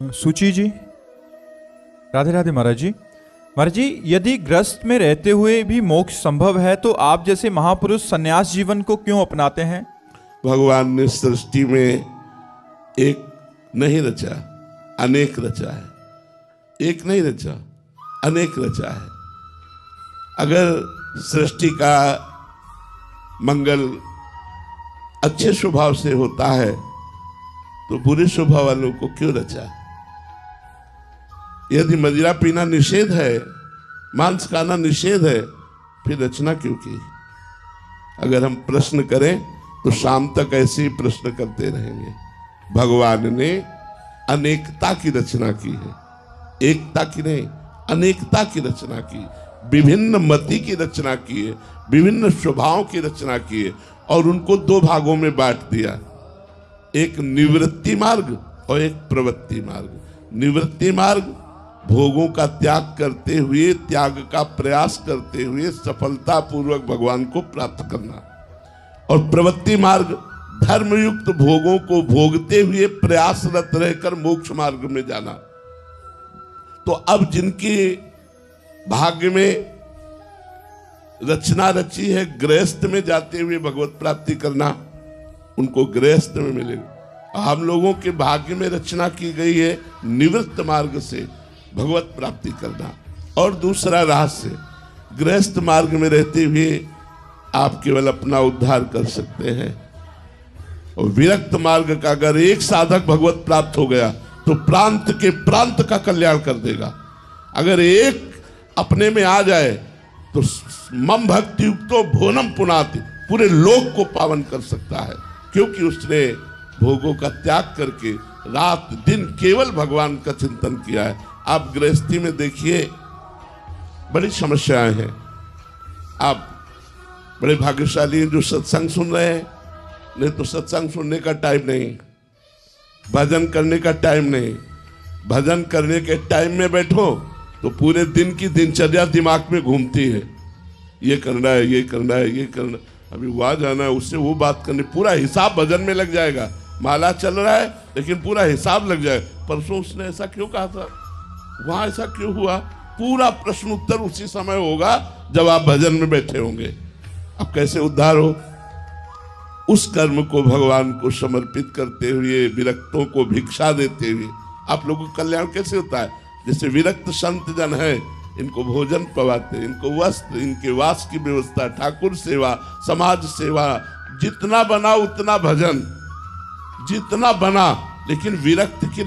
सुची जी, राधे राधे महाराज जी। महाराज जी, यदि ग्रस्त में रहते हुए भी मोक्ष संभव है तो आप जैसे महापुरुष सन्यास जीवन को क्यों अपनाते हैं? भगवान ने सृष्टि में एक नहीं रचा, अनेक रचा है। एक नहीं रचा, अनेक रचा है। अगर सृष्टि का मंगल अच्छे स्वभाव से होता है तो बुरे स्वभाव वालों को क्यों रचा? यदि मदिरा पीना निषेध है, मांस खाना निषेध है, फिर रचना क्यों की? अगर हम प्रश्न करें तो शाम तक ऐसे ही प्रश्न करते रहेंगे। भगवान ने अनेकता की रचना की है, एकता की नहीं, अनेकता की रचना की, विभिन्न मति की रचना की है, विभिन्न स्वभावों की रचना की है और उनको दो भागों में बांट दिया, एक निवृत्ति मार्ग और एक प्रवृत्ति मार्ग। निवृत्ति मार्ग भोगों का त्याग करते हुए, त्याग का प्रयास करते हुए सफलता पूर्वक भगवान को प्राप्त करना, और प्रवृत्ति मार्ग धर्मयुक्त भोगों को भोगते हुए प्रयासरत रहकर मोक्ष मार्ग में जाना। तो अब जिनकी भाग्य में रचना रची है गृहस्थ में जाते हुए भगवत प्राप्ति करना, उनको गृहस्थ में मिलेगा। हम लोगों के भाग्य में रचना की गई है निवृत्त मार्ग से भगवत प्राप्ति करना। और दूसरा रहस्य, गृहस्थ मार्ग में रहते हुए आप केवल अपना उद्धार कर सकते हैं, और विरक्त मार्ग का अगर एक साधक भगवत प्राप्त हो गया तो प्रांत के प्रांत का कल्याण कर देगा। अगर एक अपने में आ जाए तो मम भक्ति युक्तो भोनम पुनाति, पूरे लोक को पावन कर सकता है, क्योंकि उसने भोगों का त्याग करके रात दिन केवल भगवान का चिंतन किया है। आप गृहस्थी में देखिए बड़ी समस्याएं हैं। आप बड़े भाग्यशाली हैं जो सत्संग सुन रहे हैं, नहीं तो सत्संग सुनने का टाइम नहीं, भजन करने का टाइम नहीं। भजन करने के टाइम में बैठो तो पूरे दिन की दिनचर्या दिमाग में घूमती है, ये करना है, ये करना है, ये करना, अभी वहां जाना है, उससे वो बात करनी, पूरा हिसाब भजन में लग जाएगा। माला चल रहा है लेकिन पूरा हिसाब लग जाएगा। परसों उसने ऐसा क्यों कहा था, वहां ऐसा क्यों हुआ, पूरा प्रश्न उत्तर उसी समय होगा जब आप भजन में बैठे होंगे। अब कैसे उद्धार हो? उस कर्म को भगवान को समर्पित करते हुए, विरक्तों को भिक्षा देते हुए आप लोगों का कल्याण कैसे होता है? जैसे विरक्त संत जन है, इनको भोजन पवाते, इनको वस्त्र, इनके वास की व्यवस्था, ठाकुर सेवा, समाज सेवा, जितना बना उतना भजन, जितना बना, लेकिन विरक्त के